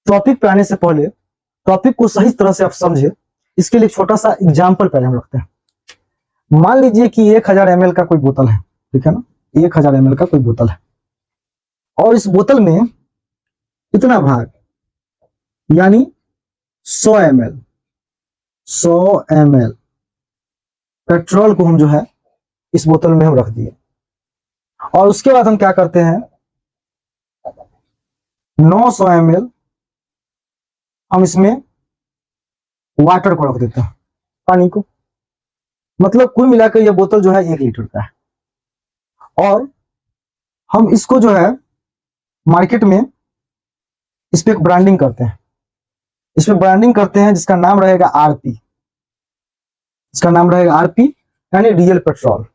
Topic पे आने से पहले टॉपिक को सही तरह से आप समझे, इसके लिए एक छोटा सा एग्जाम्पल पहले हम रखते हैं। मान लीजिए कि 1000 ml का कोई बोतल है, ठीक है ना, 1000 ml का कोई बोतल है, और इस बोतल में इतना भाग यानी 100 ml पेट्रोल को हम जो है इस बोतल में हम रख दिए, और उसके बाद हम क्या करते हैं, 900 ml हम इसमें वाटर को रख देते हैं, पानी को। मतलब कुल मिलाकर यह बोतल जो है 1 लीटर का है, और हम इसको जो है मार्केट में इस पे एक ब्रांडिंग करते हैं, इसमें ब्रांडिंग करते हैं जिसका नाम रहेगा आरपी, इसका नाम रहेगा आरपी यानी रियल पेट्रोल।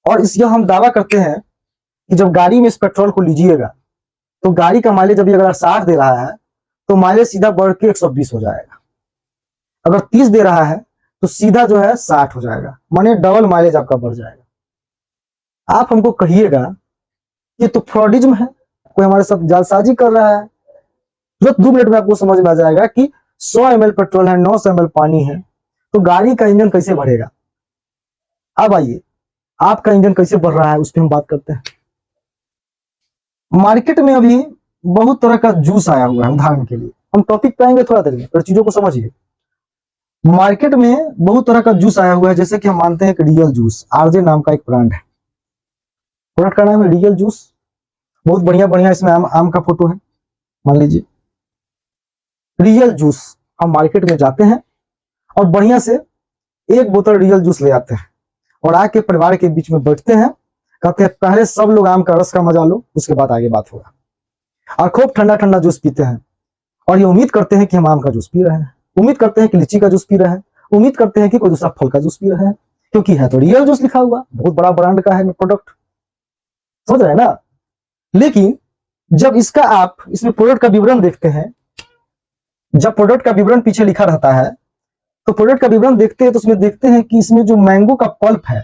और इसका हम दावा करते हैं कि जब गाड़ी में इस पेट्रोल को लीजिएगा तो गाड़ी का माइलेज अभी अगर 60 दे रहा है तो माइलेज सीधा बढ़ के 120 हो जाएगा, अगर 30 दे रहा है तो सीधा जो है 60 हो जाएगा, माने डबल माइलेज आपका बढ़ जाएगा। आप हमको कहिएगा ये तो फ्रॉडिज्म है, कोई हमारे साथ जालसाजी कर रहा है। तुरंत 2 मिनट में आपको समझ में आ जाएगा कि 100 ml पेट्रोल है, 900 ml पानी है, तो गाड़ी का इंजन कैसे बढ़ेगा। अब आइए आपका इंजन कैसे बढ़ रहा है उस पर हम बात करते हैं। मार्केट में अभी बहुत तरह का जूस आया हुआ है, उदाहरण के लिए हम टॉपिक पे आएंगे थोड़ा देर में, पर चीजों को समझिए। मार्केट में बहुत तरह का जूस आया हुआ है, जैसे कि हम मानते हैं कि रियल जूस, आरजे नाम का एक ब्रांड है, प्रोडक्ट का नाम है रियल जूस। बहुत बढ़िया बढ़िया इसमें आम का फोटो है, मान लीजिए रियल जूस। हम मार्केट में जाते हैं और बढ़िया से एक बोतल रियल जूस ले आते हैं और आके परिवार के बीच में बैठते हैं, कहते हैं पहले सब लोग आम का रस का मजा लो, उसके बाद आगे बात होगा, और खूब ठंडा ठंडा जूस पीते हैं। और ये उम्मीद करते हैं कि हम आम का जूस पी रहे हैं, उम्मीद करते हैं कि लीची का जूस पी रहे हैं, उम्मीद करते हैं कि कोई दूसरा फल का जूस पी रहे हैं, क्योंकि है तो रियल जूस लिखा हुआ, बहुत बड़ा ब्रांड का है प्रोडक्ट, समझ रहे हैं ना। लेकिन जब इसका आप इसमें प्रोडक्ट का विवरण देखते हैं, जब प्रोडक्ट का विवरण पीछे लिखा रहता है तो प्रोडक्ट का विवरण देखते हैं तो उसमें देखते हैं कि इसमें जो मैंगो का पल्प है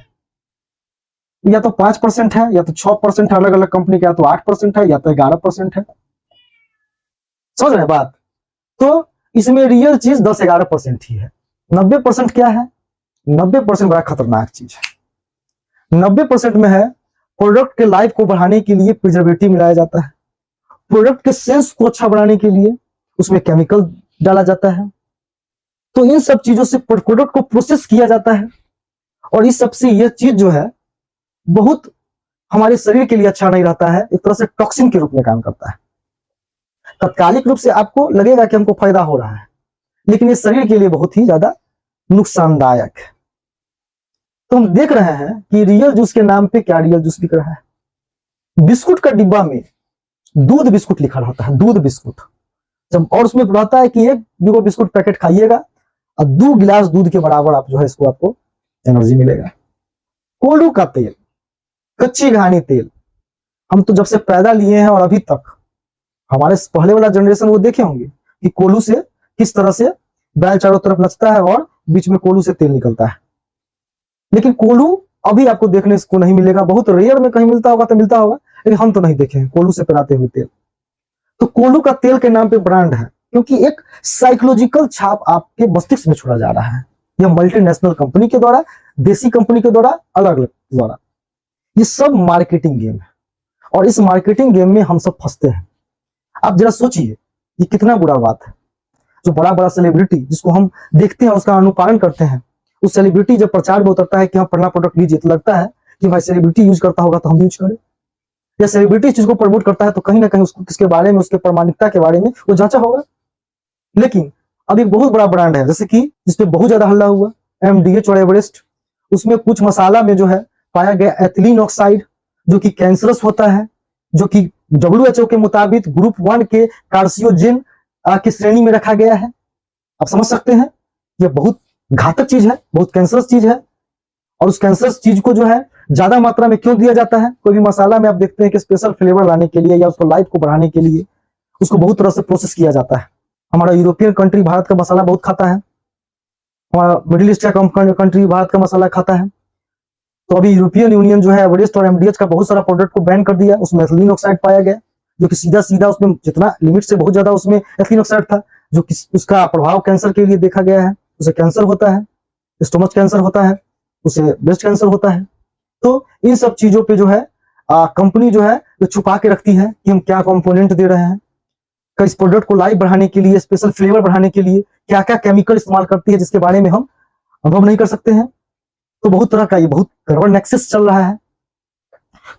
या तो 5% है या तो 6% है, अलग अलग कंपनी का, या तो 8% है या तो 11% है, समझ रहे हैं बात। तो इसमें रियल चीज 10-11% ही है। 90% क्या है, 90% बड़ा खतरनाक चीज है। 90% में है प्रोडक्ट के लाइफ को बढ़ाने के लिए प्रिजर्वेटिव मिलाया जाता है, प्रोडक्ट के सेंस को अच्छा बनाने के लिए उसमें केमिकल डाला जाता है, तो इन सब चीजों से प्रोडक्ट को प्रोसेस किया जाता है, और इस सबसे यह चीज जो है बहुत हमारे शरीर के लिए अच्छा नहीं रहता है, एक तरह से टॉक्सिन के रूप में काम करता है। तत्कालिक रूप से आपको लगेगा कि हमको फायदा हो रहा है, लेकिन ये शरीर के लिए बहुत ही ज्यादा नुकसानदायक है। तो हम देख रहे हैं कि रियल जूस के नाम पे क्या रियल जूस बिक रहा है। बिस्कुट का डिब्बा में दूध बिस्कुट लिखा रहता है, दूध बिस्कुट, जब और उसमें रहता है कि 1 बिस्कुट पैकेट खाइएगा और 2 गिलास दूध के बराबर आप जो है इसको आपको एनर्जी मिलेगा। कोल्हू का तेल, कच्ची घानी तेल, हम तो जब से पैदा लिए हैं और अभी तक हमारे पहले वाला जनरेशन वो देखे होंगे कि कोल्हू से किस तरह से बैल चारों तरफ नचता है और बीच में कोल्हू से तेल निकलता है। लेकिन कोल्हू अभी आपको देखने को नहीं मिलेगा, बहुत रेयर में कहीं मिलता होगा तो मिलता होगा, लेकिन हम तो नहीं देखे हैं कोल्हू से बनाते हुए तेल। तो कोल्हू का तेल के नाम पे ब्रांड है, क्योंकि एक साइकोलॉजिकल छाप आपके मस्तिष्क में छोड़ा जा रहा है, यह मल्टीनेशनल कंपनी के द्वारा, देसी कंपनी के द्वारा, अलग अलग द्वारा। ये सब मार्केटिंग गेम है, और इस मार्केटिंग गेम में हम सब फंसते हैं। आप जरा सोचिए ये कितना बुरा बात है। जो बड़ा बड़ा सेलिब्रिटी जिसको हम देखते हैं उसका अनुपालन करते हैं, उस सेलिब्रिटी जब प्रचार में उतरता है कि हम पढ़ना प्रोडक्ट लीजिए, तो लगता है कि भाई सेलिब्रिटी यूज करता होगा तो हम यूज करें, या सेलिब्रिटी चीज को प्रमोट करता है तो कहीं ना कहीं उसको किसके बारे में, उसके प्रामाणिकता के बारे में वो जांचा होगा। लेकिन अब एक बहुत बड़ा ब्रांड है जैसे कि जिसपे बहुत ज्यादा हल्ला हुआ, MDH और एवरेस्ट, उसमें कुछ मसाला में जो है पाया गया एथिलीन ऑक्साइड, जो कि कैंसरस होता है, जो कि WHO के मुताबिक ग्रुप 1 के कार्सियोजेन की श्रेणी में रखा गया है। आप समझ सकते हैं यह बहुत घातक चीज है, बहुत कैंसरस चीज है, और उस कैंसरस चीज को जो है ज्यादा मात्रा में क्यों दिया जाता है। कोई भी मसाला में आप देखते हैं कि स्पेशल फ्लेवर लाने के लिए या उसको लाइफ को बढ़ाने के लिए उसको बहुत तरह से प्रोसेस किया जाता है। हमारा यूरोपियन कंट्री भारत का मसाला बहुत खाता है, हमारा मिडिल ईस्ट का कंट्री भारत का मसाला खाता है। तो अभी यूरोपियन यूनियन जो है एवरेस्ट और MDH का बहुत सारा प्रोडक्ट को बैन कर दिया, उसमें एथिलीन ऑक्साइड पाया गया, जो कि सीधा सीधा उसमें जितना लिमिट से बहुत ज्यादा उसमें एथिलीन ऑक्साइड था, जो कि उसका प्रभाव कैंसर के लिए देखा गया है। उसे कैंसर होता है, स्टोमच कैंसर होता है, उसे ब्रेस्ट कैंसर होता है। तो इन सब चीजों पे जो है कंपनी जो है वो छुपा के रखती है कि हम क्या कंपोनेंट दे रहे हैं, इस प्रोडक्ट को लाइव बढ़ाने के लिए, स्पेशल फ्लेवर बढ़ाने के लिए क्या क्या केमिकल इस्तेमाल करती है, जिसके बारे में हम अनुभव नहीं कर सकते हैं। तो बहुत तरह का ये बहुत गड़बड़ नेक्सस चल रहा है।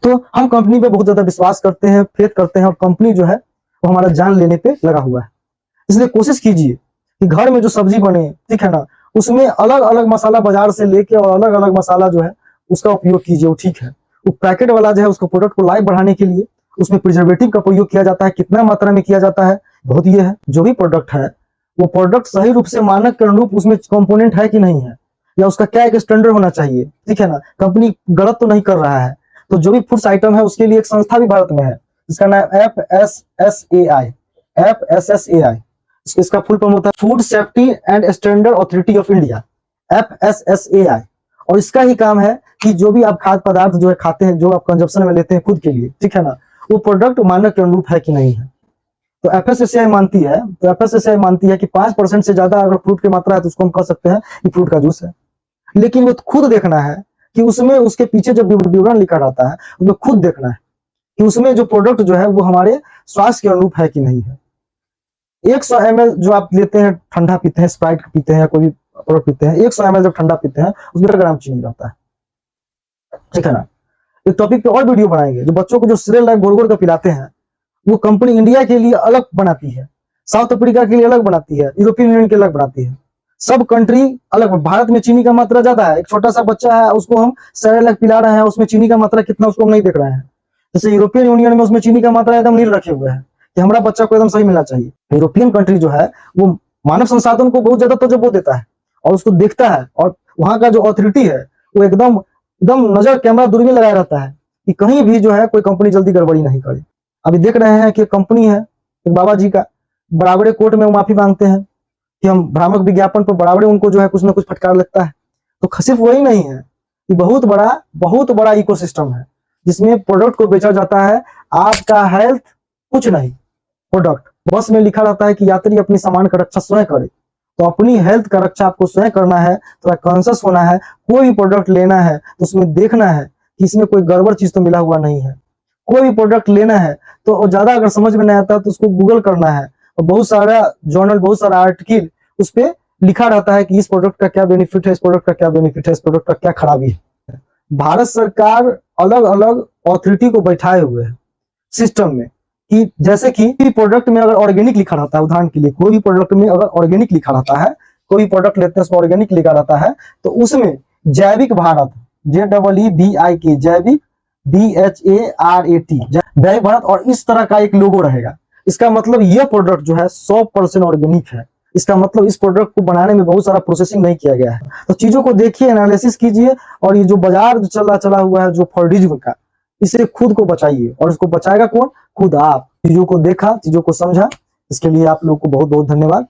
तो हम कंपनी पे बहुत ज्यादा विश्वास करते हैं, फेथ करते हैं, और कंपनी जो है वो हमारा जान लेने पे लगा हुआ है। इसलिए कोशिश कीजिए कि घर में जो सब्जी बने, ठीक है ना, उसमें अलग अलग मसाला बाजार से लेके और अलग अलग मसाला जो है उसका उपयोग कीजिए, वो ठीक है। वो पैकेट वाला जो है उसको प्रोडक्ट को लाइव बढ़ाने के लिए उसमें प्रिजर्वेटिव का प्रयोग किया जाता है, कितना मात्रा में किया जाता है बहुत ये है। जो भी प्रोडक्ट है वो प्रोडक्ट सही रूप से मानक के अनुरूप उसमें कंपोनेंट है कि नहीं है, या उसका क्या एक स्टैंडर्ड होना चाहिए, ठीक है ना। कंपनी गलत तो नहीं कर रहा है। तो जो भी फूड्स आइटम है उसके लिए एक संस्था भी भारत में है, इसका नाम FSSAI, इसका फुल फॉर्म होता है food safety and standard authority of India, FSSAI। और इसका ही काम है कि जो भी आप खाद्य पदार्थ जो है खाते हैं, जो आप कंजप्शन में लेते हैं खुद के लिए, ठीक है ना, वो प्रोडक्ट मानक के अनुरूप है कि नहीं है। तो FSSAI मानती है कि 5% से ज्यादा अगर फ्रूट की मात्रा है तो उसको हम कह सकते हैं कि फ्रूट का जूस है। लेकिन वो खुद देखना है कि उसमें उसके पीछे जो विवरण लिखा रहता है उसमें खुद देखना है कि उसमें जो प्रोडक्ट जो है वो हमारे स्वास्थ्य के अनुरूप है कि नहीं है। 100 ml जो आप लेते हैं, ठंडा पीते हैं, स्प्राइट पीते हैं या कोई भी प्रोडक्ट पीते हैं, 100 ml जब ठंडा पीते हैं उसमें 1 ग्राम चीनी रहता है, ठीक है ना। एक टॉपिक पे और वीडियो बनाएंगे, जो बच्चों को जो सीरियल लाइफ गोल गोल का पिलाते हैं वो कंपनी इंडिया के लिए अलग बनाती है, साउथ अफ्रीका के लिए अलग बनाती है, यूरोपियन यूनियन के अलग बनाती है, सब कंट्री अलग। भारत में चीनी का मात्रा ज्यादा है, एक छोटा सा बच्चा है उसको हम सेरेलैक पिला रहे हैं, उसमें चीनी का मात्रा कितना उसको हम नहीं देख रहे हैं। जैसे यूरोपियन यूनियन में उसमें चीनी का मात्रा एकदम नील रखे हुए हैं कि हमारा बच्चा को एकदम सही मिलना चाहिए। यूरोपियन कंट्री जो है वो मानव संसाधन को बहुत ज्यादा तवज्जो देता है और उसको देखता है, और वहां का जो अथॉरिटी है वो एकदम एकदम नजर कैमरा दूरबीन लगाया रहता है कि कहीं भी जो है कोई कंपनी जल्दी गड़बड़ी नहीं करे। अभी देख रहे हैं कि कंपनी है एक बाबा जी का, बराबरे कोर्ट में माफी मांगते हैं कि हम भ्रामक विज्ञापन पर बराबरे उनको जो है कुछ ना कुछ फटकार लगता है। तो सिर्फ वही नहीं है कि बहुत बड़ा इकोसिस्टम है जिसमें प्रोडक्ट को बेचा जाता है। आपका हेल्थ कुछ नहीं, प्रोडक्ट बस में लिखा रहता है कि यात्री अपनी सामान का रक्षा स्वयं करे। तो अपनी हेल्थ का रक्षा आपको स्वयं करना है, थोड़ा कॉन्शियस होना है। कोई भी प्रोडक्ट लेना है तो उसमें देखना है कि इसमें कोई गड़बड़ चीज तो मिला हुआ नहीं है। कोई भी प्रोडक्ट लेना है तो ज्यादा अगर समझ में नहीं आता तो उसको गूगल करना है, और बहुत सारा जर्नल, बहुत सारा आर्टिकल उस पर लिखा रहता है कि इस प्रोडक्ट का क्या बेनिफिट है, इस प्रोडक्ट का क्या बेनिफिट है, इस प्रोडक्ट का क्या खराबी है। भारत सरकार अलग अलग अथॉरिटी को बैठाए हुए है सिस्टम में, कि जैसे कि प्रोडक्ट में अगर ऑर्गेनिक लिखा रहता है, उदाहरण के लिए कोई भी प्रोडक्ट में अगर ऑर्गेनिक लिखा रहता है, कोई प्रोडक्ट लेते हैं उसमें ऑर्गेनिक लिखा रहता है, तो उसमें जैविक भारत, JEEVIK, जैविक BHARAT, जैविक भारत, और इस तरह का एक लोगो रहेगा। इसका मतलब यह प्रोडक्ट जो है 100% ऑर्गेनिक है। इसका मतलब इस प्रोडक्ट को बनाने में बहुत सारा प्रोसेसिंग नहीं किया गया है। तो चीजों को देखिए, एनालिसिस कीजिए, और ये जो बाजार जो चला हुआ है जो फॉर्डिज्म का, इसे खुद को बचाइए। और इसको बचाएगा कौन? खुद आप। चीजों को देखा, चीजों को समझा, इसके लिए आप लोग को बहुत बहुत धन्यवाद।